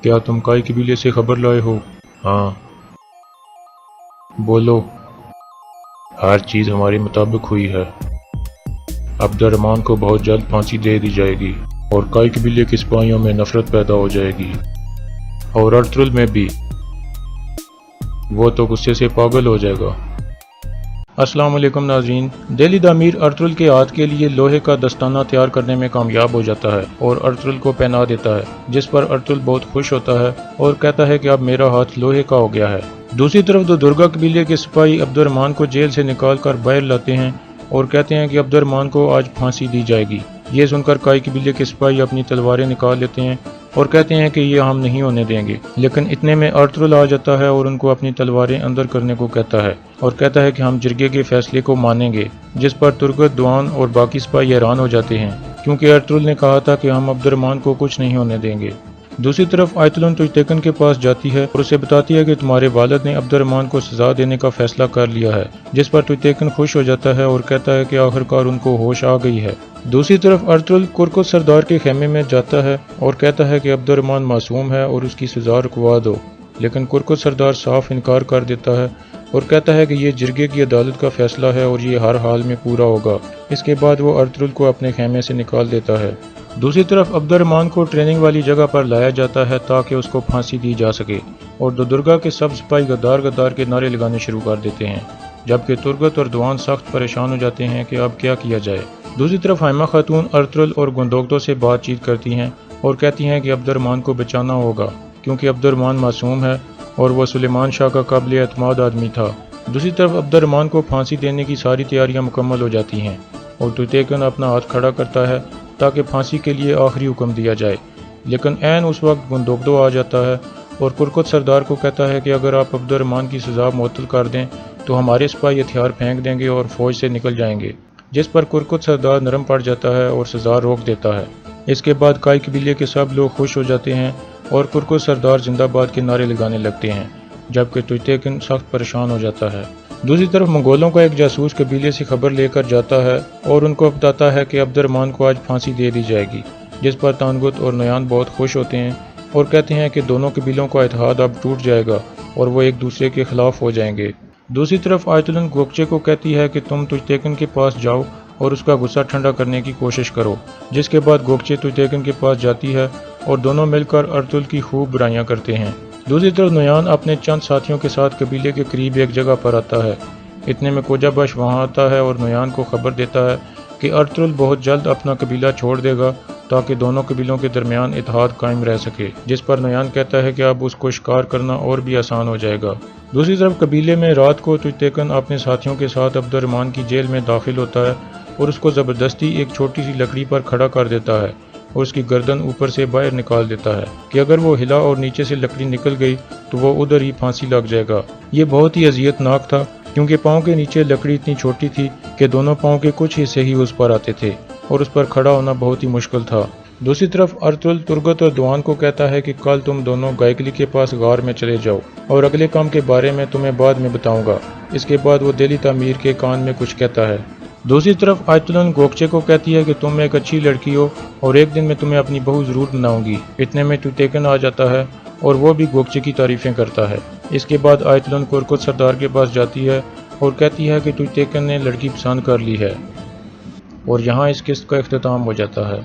क्या तुम काई कबीले से खबर लाए हो? हाँ। बोलो। हर चीज़ हमारे मुताबिक हुई है। अब्दुर्रहमान को बहुत जल्द फांसी दे दी जाएगी और काई कबीले के सिपाहियों में नफरत पैदा हो जाएगी, और अर्तुल में भी। वो तो गुस्से से पागल हो जाएगा। अस्सलाम वालेकुम नाज़रीन। दिल्ली द अमीर अर्तुल के हाथ के लिए लोहे का दस्ताना तैयार करने में कामयाब हो जाता है और अर्तुल को पहना देता है, जिस पर अर्तुल बहुत खुश होता है और कहता है कि अब मेरा हाथ लोहे का हो गया है। दूसरी तरफ तो दुर्गा कबीले के सिपाही अब्दुर्रहमान को जेल से निकाल कर बाहर लाते हैं और कहते हैं कि अब्दुर्रहमान को आज फांसी दी जाएगी। ये सुनकर काई कबीले के सिपाही अपनी तलवारें निकाल लेते हैं और कहते हैं कि ये हम नहीं होने देंगे, लेकिन इतने में अर्तुल आ जाता है और उनको अपनी तलवारें अंदर करने को कहता है और कहता है कि हम जिरगे के फैसले को मानेंगे, जिस पर तुर्गत, दुआन और बाकी सिपाही हैरान हो जाते हैं, क्योंकि अर्तुल ने कहा था कि हम अब्दुर्रहमान को कुछ नहीं होने देंगे। दूसरी तरफ आयतुलन तुजतैकन के पास जाती है और उसे बताती है कि तुम्हारे वालिद ने अब्दुर्रहमान को सजा देने का फैसला कर लिया है, जिस पर तुजतैकन खुश हो जाता है और कहता है कि आखिरकार उनको होश आ गई है। दूसरी तरफ अर्तुल कुरकुत सरदार के खेमे में जाता है और कहता है कि अब्दुर्रहमान मासूम है और उसकी सजा रुकवा दो, लेकिन कुरकुत सरदार साफ इनकार कर देता है और कहता है कि ये जिरगे की अदालत का फैसला है और ये हर हाल में पूरा होगा। इसके बाद वो अर्तुल को अपने खेमे से निकाल देता है। दूसरी तरफ अब्दुर्रहमान को ट्रेनिंग वाली जगह पर लाया जाता है ताकि उसको फांसी दी जा सके, और दुर्गा के सब सिपाही गद्दार गद्दार के नारे लगाने शुरू कर देते हैं, जबकि तुर्गत और दुआन सख्त परेशान हो जाते हैं कि अब क्या किया जाए। दूसरी तरफ हाइमा खातून अर्तुल और गुंदोगदो से बातचीत करती हैं और कहती हैं कि अब्दुर्रहमान को बचाना होगा, क्योंकि अब्दुर्रहमान मासूम है और वह सुलेमान शाह का काबिल एतमाद आदमी था। दूसरी तरफ अब्दुर्रहमान को फांसी देने की सारी तैयारियां मुकम्मल हो जाती हैं और तुजतैकन अपना हाथ खड़ा करता है ताकि फांसी के लिए आखिरी हुक्म दिया जाए, लेकिन ऐन उस वक्त गुंदोगदो आ जाता है और कुरकुत सरदार को कहता है कि अगर आप अब्दुर्रहमान की सज़ा मुअत्तल कर दें तो हमारे सिपाही हथियार फेंक देंगे और फौज से निकल जाएंगे, जिस पर कुरकुत सरदार नरम पड़ जाता है और सज़ा रोक देता है। इसके बाद काई कबीले के सब लोग खुश हो जाते हैं और कुरकुत सरदार जिंदाबाद के नारे लगाने लगते हैं, जबकि तुजतैकन सख्त परेशान हो जाता है। दूसरी तरफ मंगोलों का एक जासूस कबीले से खबर लेकर जाता है और उनको बताता है कि अब्दुर्रहमान को आज फांसी दे दी जाएगी, जिस पर तानगुत और नयान बहुत खुश होते हैं और कहते हैं कि दोनों कबीलों का इत्तेहाद अब टूट जाएगा और वो एक दूसरे के खिलाफ हो जाएंगे। दूसरी तरफ आयतुलन गोकचे को कहती है कि तुम तुजतैकन के पास जाओ और उसका गुस्सा ठंडा करने की कोशिश करो, जिसके बाद गोकचे तुजतैकन के पास जाती है और दोनों मिलकर अर्तुल की खूब बुराइयां करते हैं। दूसरी तरफ नयान अपने चंद साथियों के साथ कबीले के करीब एक जगह पर आता है। इतने में कोजाबश वहां आता है और नयान को खबर देता है कि अर्तुल बहुत जल्द अपना कबीला छोड़ देगा ताकि दोनों कबीलों के दरमियान इत्तेहाद कायम रह सके, जिस पर नयान कहता है कि अब उसको शिकार करना और भी आसान हो जाएगा। दूसरी तरफ कबीले में रात को तुजतैकन अपने साथियों के साथ अब्दुर्रहमान की जेल में दाखिल होता है और उसको ज़बरदस्ती एक छोटी सी लकड़ी पर खड़ा कर देता है और उसकी गर्दन ऊपर से बाहर निकाल देता है कि अगर वो हिला और नीचे से लकड़ी निकल गई तो वो उधर ही फांसी लग जाएगा। ये बहुत ही अजियतनाक था, क्योंकि पाँव के नीचे लकड़ी इतनी छोटी थी कि दोनों पाँव के कुछ हिस्से ही उस पर आते थे और उस पर खड़ा होना बहुत ही मुश्किल था। दूसरी तरफ अर्तुल तुर्गत और दुआन को कहता है कि कल तुम दोनों गायकली के पास गार में चले जाओ और अगले काम के बारे में तुम्हें बाद में बताऊंगा। इसके बाद वो दिल्ली तामीर के कान में कुछ कहता है। दूसरी तरफ आयतुलन गोकचे को कहती है कि तुम एक अच्छी लड़की हो और एक दिन मैं तुम्हें अपनी बहू जरूर बनाऊंगी। इतने में तुजतैकन आ जाता है और वो भी गोकचे की तारीफें करता है। इसके बाद आयतुलन कुरकुत सरदार के पास जाती है और कहती है कि तुजतैकन ने लड़की पसंद कर ली है, और यहाँ इस किस्त का इख्तिताम हो जाता है।